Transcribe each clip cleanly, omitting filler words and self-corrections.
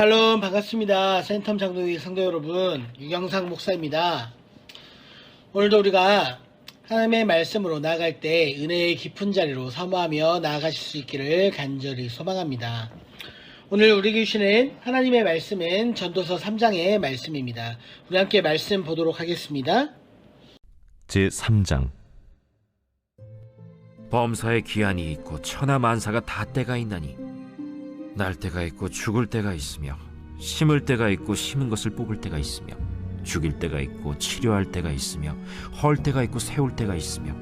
샬롬 반갑습니다. 센텀 장로의 성도 여러분, 유경상 목사입니다. 오늘도 우리가 하나님의 말씀으로 나아갈 때 은혜의 깊은 자리로 사모하며 나아가실 수 있기를 간절히 소망합니다. 오늘 우리에게 주시는 하나님의 말씀은 전도서 3장의 말씀입니다. 우리 함께 말씀 보도록 하겠습니다. 제3장. 범사에 기한이 있고 천하만사가 다 때가 있나니 날 때가 있고 죽을 때가 있으며 심을 때가 있고 심은 것을 뽑을 때가 있으며 죽일 때가 있고 치료할 때가 있으며 헐 때가 있고 세울 때가 있으며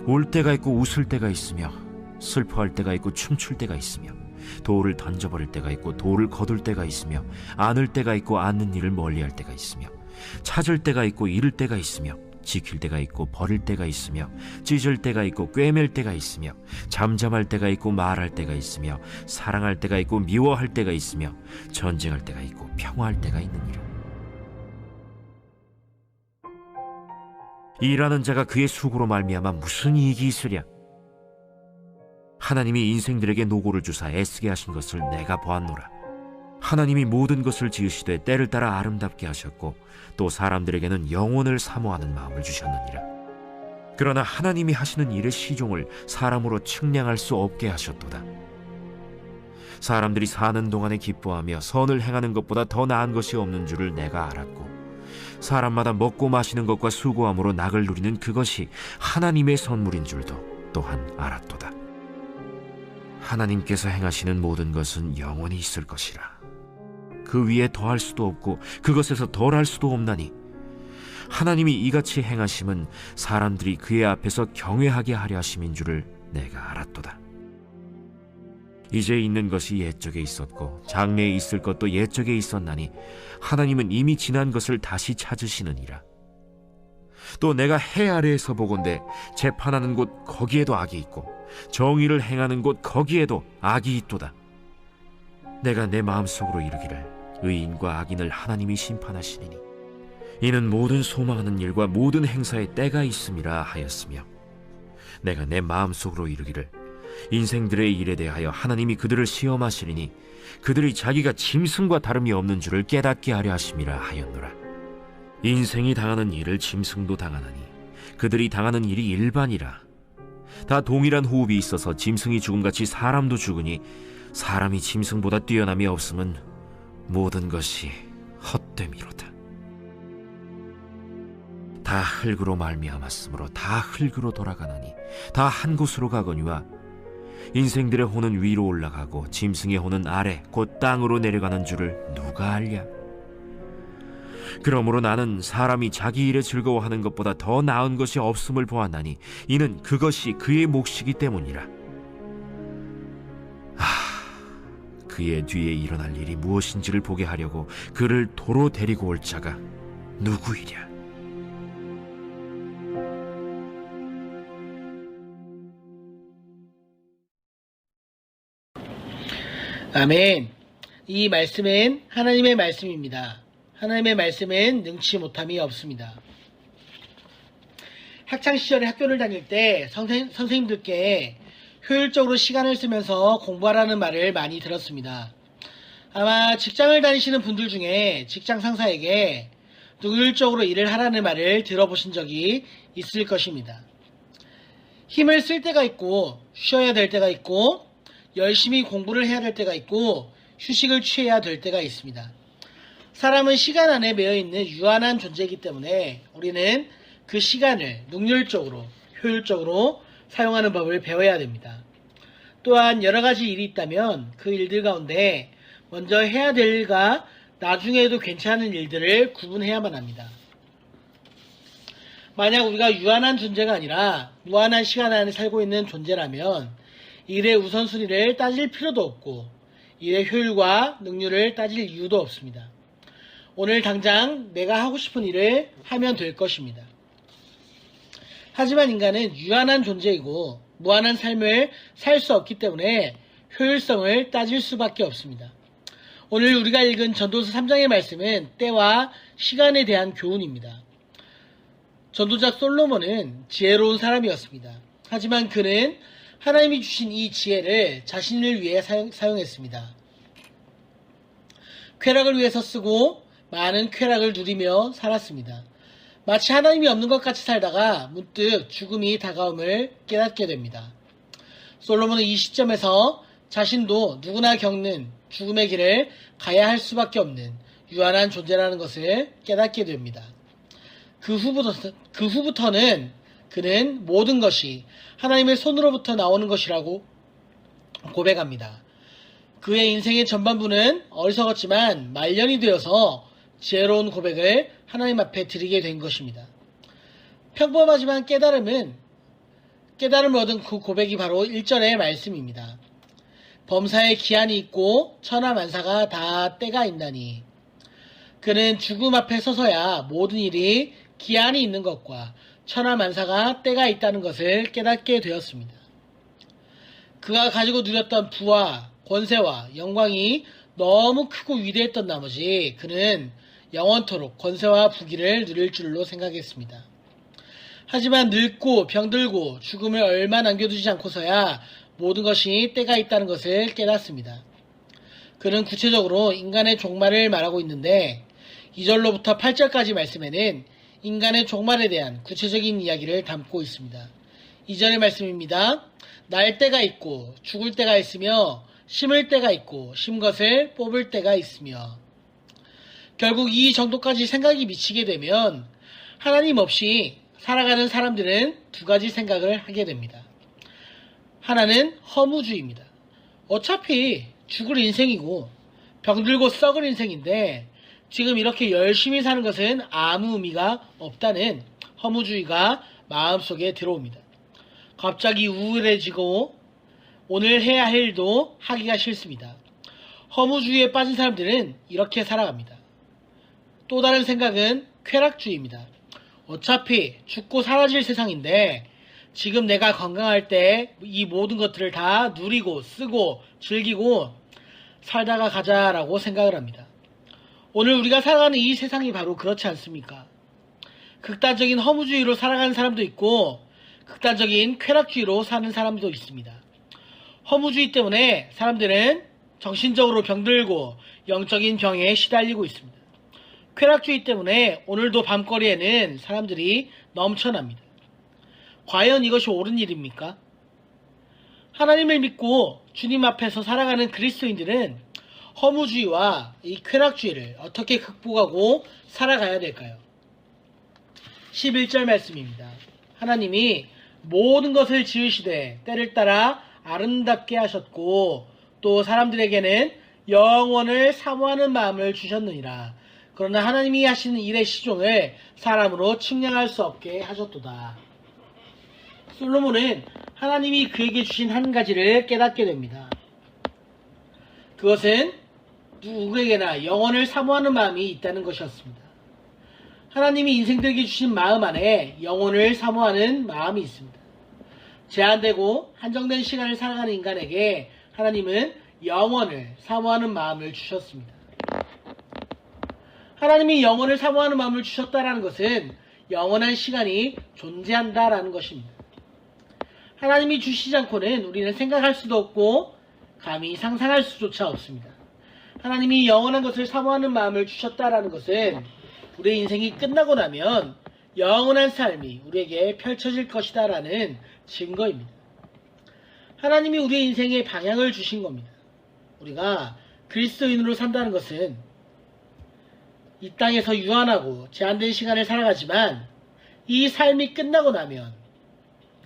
울 때가 있고 웃을 때가 있으며 슬퍼할 때가 있고 춤출 때가 있으며 돌을 던져버릴 때가 있고 돌을 거둘 때가 있으며 안을 때가 있고 안는 일을 멀리할 때가 있으며 찾을 때가 있고 잃을 때가 있으며 지킬 때가 있고 버릴 때가 있으며 찢을 때가 있고 꿰맬 때가 있으며 잠잠할 때가 있고 말할 때가 있으며 사랑할 때가 있고 미워할 때가 있으며 전쟁할 때가 있고 평화할 때가 있느니라. 일하는 자가 그의 수고로 말미암아 무슨 이익이 있으랴. 하나님이 인생들에게 노고를 주사 애쓰게 하신 것을 내가 보았노라. 하나님이 모든 것을 지으시되 때를 따라 아름답게 하셨고 또 사람들에게는 영혼을 사모하는 마음을 주셨느니라. 그러나 하나님이 하시는 일의 시종을 사람으로 측량할 수 없게 하셨도다. 사람들이 사는 동안에 기뻐하며 선을 행하는 것보다 더 나은 것이 없는 줄을 내가 알았고 사람마다 먹고 마시는 것과 수고함으로 낙을 누리는 그것이 하나님의 선물인 줄도 또한 알았도다. 하나님께서 행하시는 모든 것은 영원히 있을 것이라. 그 위에 더할 수도 없고 그것에서 덜할 수도 없나니 하나님이 이같이 행하심은 사람들이 그의 앞에서 경외하게 하려 하심인 줄을 내가 알았도다. 이제 있는 것이 옛적에 있었고 장래에 있을 것도 옛적에 있었나니 하나님은 이미 지난 것을 다시 찾으시느니라. 또 내가 해 아래에서 보건대 재판하는 곳 거기에도 악이 있고 정의를 행하는 곳 거기에도 악이 있도다. 내가 내 마음속으로 이르기를 의인과 악인을 하나님이 심판하시리니 이는 모든 소망하는 일과 모든 행사에 때가 있음이라 하였으며 내가 내 마음속으로 이르기를 인생들의 일에 대하여 하나님이 그들을 시험하시리니 그들이 자기가 짐승과 다름이 없는 줄을 깨닫게 하려 하심이라 하였노라. 인생이 당하는 일을 짐승도 당하나니 그들이 당하는 일이 일반이라. 다 동일한 호흡이 있어서 짐승이 죽음같이 사람도 죽으니 사람이 짐승보다 뛰어남이 없음은 모든 것이 헛됨이로다. 다 흙으로 말미암았으므로 다 흙으로 돌아가나니 다 한 곳으로 가거니와 인생들의 혼은 위로 올라가고 짐승의 혼은 아래 곧 땅으로 내려가는 줄을 누가 알랴. 그러므로 나는 사람이 자기 일에 즐거워하는 것보다 더 나은 것이 없음을 보았나니 이는 그것이 그의 몫이기 때문이라. 그의 뒤에 일어날 일이 무엇인지를 보게 하려고 그를 도로 데리고 올 자가 누구이랴. 아멘. 이 말씀은 하나님의 말씀입니다. 하나님의 말씀은 능치 못함이 없습니다. 학창시절에 학교를 다닐 때 선생님들께 효율적으로 시간을 쓰면서 공부하라는 말을 많이 들었습니다. 아마 직장을 다니시는 분들 중에 직장 상사에게 효율적으로 일을 하라는 말을 들어보신 적이 있을 것입니다. 힘을 쓸 때가 있고 쉬어야 될 때가 있고 열심히 공부를 해야 될 때가 있고 휴식을 취해야 될 때가 있습니다. 사람은 시간 안에 매여있는 유한한 존재이기 때문에 우리는 그 시간을 능률적으로 효율적으로 사용하는 법을 배워야 됩니다. 또한 여러 가지 일이 있다면 그 일들 가운데 먼저 해야 될 일과 나중에 해도 괜찮은 일들을 구분해야만 합니다. 만약 우리가 유한한 존재가 아니라 무한한 시간 안에 살고 있는 존재라면 일의 우선순위를 따질 필요도 없고 일의 효율과 능률을 따질 이유도 없습니다. 오늘 당장 내가 하고 싶은 일을 하면 될 것입니다. 하지만 인간은 유한한 존재이고 무한한 삶을 살 수 없기 때문에 효율성을 따질 수밖에 없습니다. 오늘 우리가 읽은 전도서 3장의 말씀은 때와 시간에 대한 교훈입니다. 전도자 솔로몬은 지혜로운 사람이었습니다. 하지만 그는 하나님이 주신 이 지혜를 자신을 위해 사용했습니다. 쾌락을 위해서 쓰고 많은 쾌락을 누리며 살았습니다. 마치 하나님이 없는 것 같이 살다가 문득 죽음이 다가옴을 깨닫게 됩니다. 솔로몬은 이 시점에서 자신도 누구나 겪는 죽음의 길을 가야 할 수밖에 없는 유한한 존재라는 것을 깨닫게 됩니다. 그 후부터는 그는 모든 것이 하나님의 손으로부터 나오는 것이라고 고백합니다. 그의 인생의 전반부는 어리석었지만 말년이 되어서 지혜로운 고백을 하나님 앞에 드리게 된 것입니다. 평범하지만 깨달음을 얻은 그 고백이 바로 1절의 말씀입니다. 범사에 기한이 있고 천하만사가 다 때가 있나니 그는 죽음 앞에 서서야 모든 일이 기한이 있는 것과 천하만사가 때가 있다는 것을 깨닫게 되었습니다. 그가 가지고 누렸던 부와 권세와 영광이 너무 크고 위대했던 나머지 그는 영원토록 권세와 부귀를 누릴 줄로 생각했습니다. 하지만 늙고 병들고 죽음을 얼마 남겨두지 않고서야 모든 것이 때가 있다는 것을 깨닫습니다. 그는 구체적으로 인간의 종말을 말하고 있는데 2절로부터 8절까지 말씀에는 인간의 종말에 대한 구체적인 이야기를 담고 있습니다. 2절의 말씀입니다. 날 때가 있고 죽을 때가 있으며 심을 때가 있고 심것을 뽑을 때가 있으며 결국 이 정도까지 생각이 미치게 되면 하나님 없이 살아가는 사람들은 두 가지 생각을 하게 됩니다. 하나는 허무주의입니다. 어차피 죽을 인생이고 병들고 썩을 인생인데 지금 이렇게 열심히 사는 것은 아무 의미가 없다는 허무주의가 마음속에 들어옵니다. 갑자기 우울해지고 오늘 해야 할 일도 하기가 싫습니다. 허무주의에 빠진 사람들은 이렇게 살아갑니다. 또 다른 생각은 쾌락주의입니다. 어차피 죽고 사라질 세상인데 지금 내가 건강할 때 이 모든 것들을 다 누리고 쓰고 즐기고 살다가 가자라고 생각을 합니다. 오늘 우리가 살아가는 이 세상이 바로 그렇지 않습니까? 극단적인 허무주의로 살아가는 사람도 있고 극단적인 쾌락주의로 사는 사람도 있습니다. 허무주의 때문에 사람들은 정신적으로 병들고 영적인 병에 시달리고 있습니다. 쾌락주의 때문에 오늘도 밤거리에는 사람들이 넘쳐납니다. 과연 이것이 옳은 일입니까? 하나님을 믿고 주님 앞에서 살아가는 그리스도인들은 허무주의와 이 쾌락주의를 어떻게 극복하고 살아가야 될까요? 11절 말씀입니다. 하나님이 모든 것을 지으시되 때를 따라 아름답게 하셨고 또 사람들에게는 영원을 사모하는 마음을 주셨느니라. 그러나 하나님이 하시는 일의 시종을 사람으로 측량할 수 없게 하셨도다. 솔로몬은 하나님이 그에게 주신 한 가지를 깨닫게 됩니다. 그것은 누구에게나 영원을 사모하는 마음이 있다는 것이었습니다. 하나님이 인생들에게 주신 마음 안에 영혼을 사모하는 마음이 있습니다. 제한되고 한정된 시간을 살아가는 인간에게 하나님은 영혼을 사모하는 마음을 주셨습니다. 하나님이 영혼을 사모하는 마음을 주셨다는 것은 영원한 시간이 존재한다라는 것입니다. 하나님이 주시지 않고는 우리는 생각할 수도 없고 감히 상상할 수조차 없습니다. 하나님이 영원한 것을 사모하는 마음을 주셨다라는 것은 우리의 인생이 끝나고 나면 영원한 삶이 우리에게 펼쳐질 것이다 라는 증거입니다. 하나님이 우리의 인생에 방향을 주신 겁니다. 우리가 그리스도인으로 산다는 것은 이 땅에서 유한하고 제한된 시간을 살아가지만 이 삶이 끝나고 나면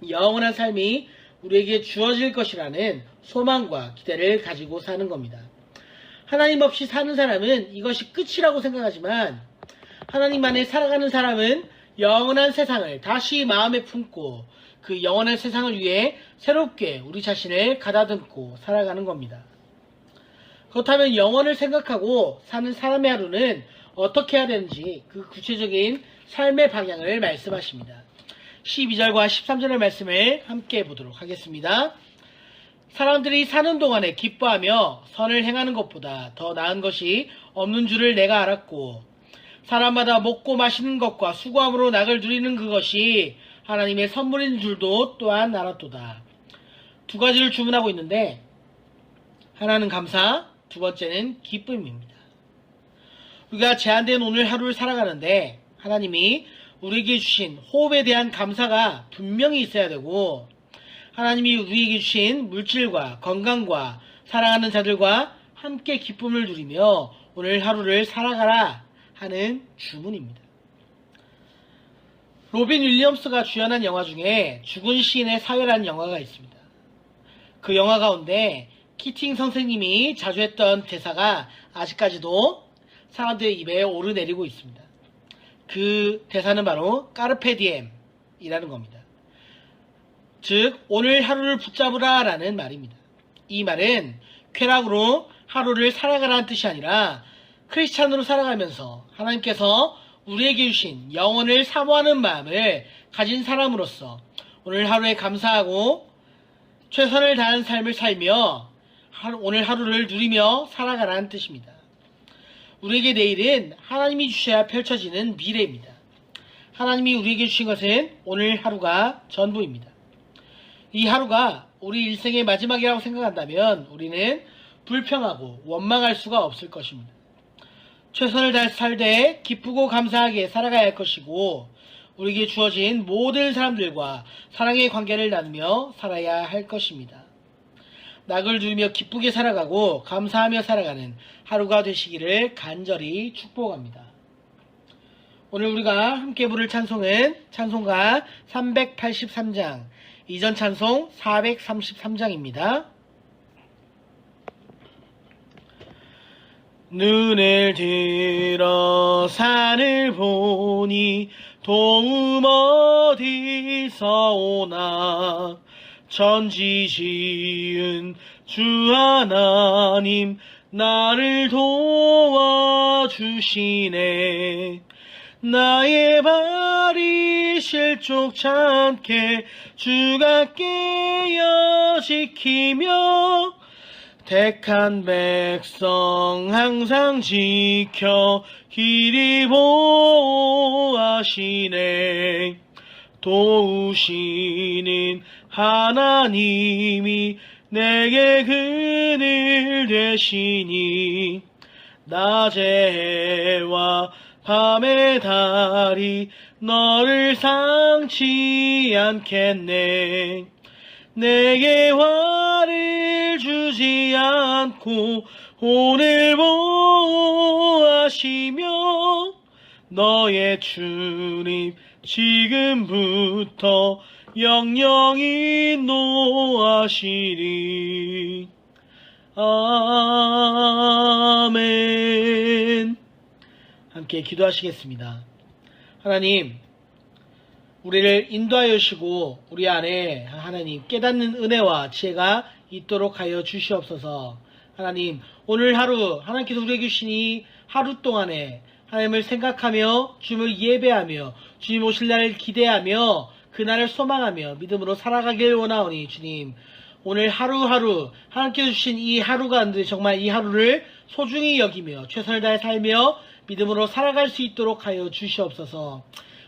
영원한 삶이 우리에게 주어질 것이라는 소망과 기대를 가지고 사는 겁니다. 하나님 없이 사는 사람은 이것이 끝이라고 생각하지만 하나님 안에 살아가는 사람은 영원한 세상을 다시 마음에 품고 그 영원한 세상을 위해 새롭게 우리 자신을 가다듬고 살아가는 겁니다. 그렇다면 영원을 생각하고 사는 사람의 하루는 어떻게 해야 되는지 그 구체적인 삶의 방향을 말씀하십니다. 12절과 13절의 말씀을 함께 보도록 하겠습니다. 사람들이 사는 동안에 기뻐하며 선을 행하는 것보다 더 나은 것이 없는 줄을 내가 알았고 사람마다 먹고 마시는 것과 수고함으로 낙을 누리는 그것이 하나님의 선물인 줄도 또한 알았도다. 두 가지를 주문하고 있는데 하나는 감사, 두 번째는 기쁨입니다. 우리가 제한된 오늘 하루를 살아가는데 하나님이 우리에게 주신 호흡에 대한 감사가 분명히 있어야 되고, 하나님이 우리에게 주신 물질과 건강과 사랑하는 자들과 함께 기쁨을 누리며 오늘 하루를 살아가라 하는 주문입니다. 로빈 윌리엄스가 주연한 영화 중에 죽은 시인의 사회라는 영화가 있습니다. 그 영화 가운데 키팅 선생님이 자주 했던 대사가 아직까지도 사람들의 입에 오르내리고 있습니다. 그 대사는 바로 까르페 디엠이라는 겁니다. 즉 오늘 하루를 붙잡으라 라는 말입니다. 이 말은 쾌락으로 하루를 살아가라는 뜻이 아니라 크리스찬으로 살아가면서 하나님께서 우리에게 주신 영혼을 사모하는 마음을 가진 사람으로서 오늘 하루에 감사하고 최선을 다하는 삶을 살며 오늘 하루를 누리며 살아가라는 뜻입니다. 우리에게 내일은 하나님이 주셔야 펼쳐지는 미래입니다. 하나님이 우리에게 주신 것은 오늘 하루가 전부입니다. 이 하루가 우리 일생의 마지막이라고 생각한다면 우리는 불평하고 원망할 수가 없을 것입니다. 최선을 다해서 살되 기쁘고 감사하게 살아가야 할 것이고, 우리에게 주어진 모든 사람들과 사랑의 관계를 나누며 살아야 할 것입니다. 낙을 누리며 기쁘게 살아가고 감사하며 살아가는 하루가 되시기를 간절히 축복합니다. 오늘 우리가 함께 부를 찬송은 찬송가 383장, 이전 찬송 433장입니다. 눈을 들어 산을 보니 도움 어디서 오나, 천지 지은 주 하나님 나를 도와주시네. 나의 발이 실족치 않게 주가 깨어 지키며 택한 백성 항상 지켜 길이 보호하시네. 도우시는 하나님이 내게 그늘 되시니, 낮의 해와 밤의 달이 너를 상치 않겠네. 내게 화를 주지 않고 오늘 보호하시며, 너의 주님 지금부터 영영이 인도하시리. 아멘. 함께 기도하시겠습니다. 하나님, 우리를 인도하여 주시고 우리 안에 하나님 깨닫는 은혜와 지혜가 있도록 하여 주시옵소서. 하나님, 오늘 하루 하나님께서 우리에게 주신 이 하루 동안에 하나님을 생각하며 주님을 예배하며 주님 오실 날을 기대하며 그날을 소망하며 믿음으로 살아가길 원하오니, 주님 오늘 하루하루 하나님께서 주신 이 하루 가운데 정말 이 하루를 소중히 여기며 최선을 다해 살며 믿음으로 살아갈 수 있도록 하여 주시옵소서.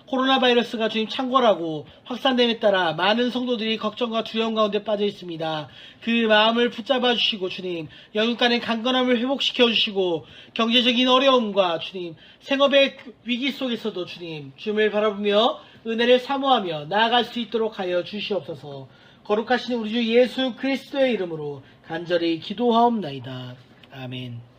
코로나 바이러스가 주님 창궐하고 확산됨에 따라 많은 성도들이 걱정과 두려움 가운데 빠져 있습니다. 그 마음을 붙잡아 주시고 주님 영육간의 강건함을 회복시켜 주시고 경제적인 어려움과 주님 생업의 위기 속에서도 주님을 바라보며 은혜를 사모하며 나아갈 수 있도록 하여 주시옵소서. 거룩하신 우리 주 예수 그리스도의 이름으로 간절히 기도하옵나이다. 아멘.